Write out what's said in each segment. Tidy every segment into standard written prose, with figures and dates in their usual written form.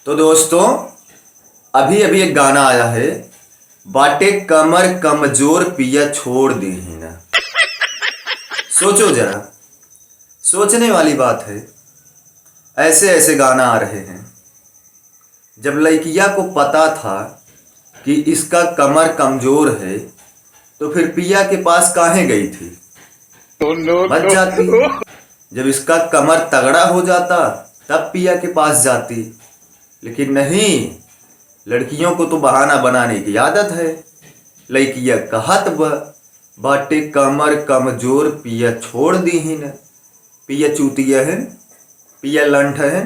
तो दोस्तों अभी अभी एक गाना आया है, बाटे कमर कमजोर पिया छोड़ दी ही ना। सोचो जरा, सोचने वाली बात है। ऐसे ऐसे गाना आ रहे हैं। जब लड़किया को पता था कि इसका कमर कमजोर है तो फिर पिया के पास काहे गई थी? बच जाती। जब इसका कमर तगड़ा हो जाता तब पिया के पास जाती। लेकिन नहीं, लड़कियों को तो बहाना बनाने की आदत है। लड़किया कहत बाटे कमर कमजोर पिया छोड़ दी ही न। पिया चूतिया है, पिया लंठ है,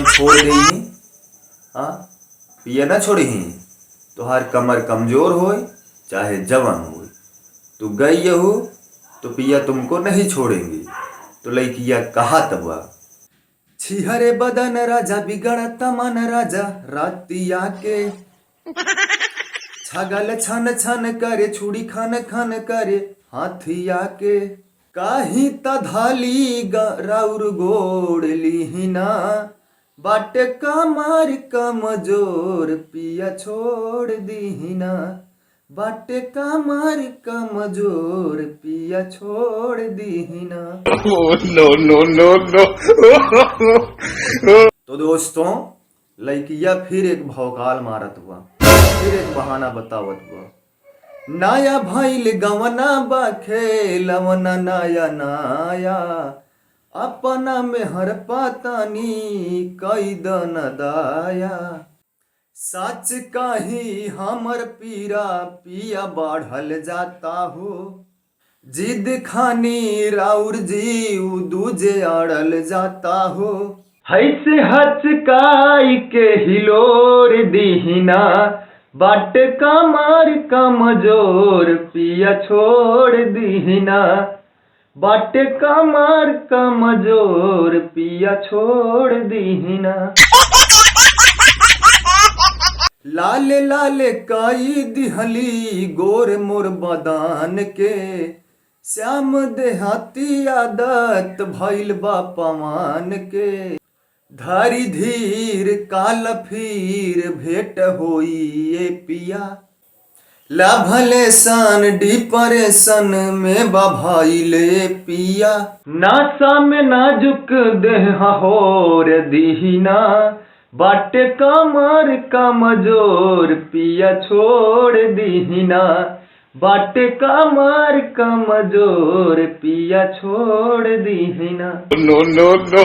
छोड़ दी ही। हाँ, पिया ना छोड़ी ही। तुहार कमर कमजोर होए चाहे जवान होए, तू गई हो तो पिया तुमको नहीं छोड़ेंगी। तो लड़किया कहत बा, छिहरे बदन राजा बिगड़त मन राजा रातिया के, छगल छन छन करे छुड़ी खन खन करे हाथिया के, काही तधाली राउर गोड़ लीहिना, बाटे कमर कमजोर पिया छोड़ दीहिना, बाटे कमर कमजोर पिया छोड़ दीहिना। No no no no. तो दोस्तों लड़किया फिर एक भौकाल मारत हुआ, फिर एक बहाना बतावत हुआ। नाया भइल गवना बा खेलवना नाया नाया, अपना में हर पातानी कई दन दाया, सच काही हमर पीरा पिया बढ़ल जाता हो, जिद खानी राउर जीव दूजे अड़ल जाता हो, हैसे हचकाई के हिलोर दीहिना, बाट कमर कमजोर पिया छोड़ दीहिना, बाट कमर कमजोर पिया छोड़ दीहिना। लाले लाले काई दिहली गोर मोर बदान के, श्याम देहाती आदत भइल बा पमान के, धारी धीर काल फिर भेट होई ए पिया, लाभले सन डिप्रेशन में बभाइले पिया, नासा में नाजुक देह होर दीहिना, बाटे कमर कमजोर पिया छोड़ दीहिना, बाटे कमर कमजोर पिया छोड़ दीहिना। No no no.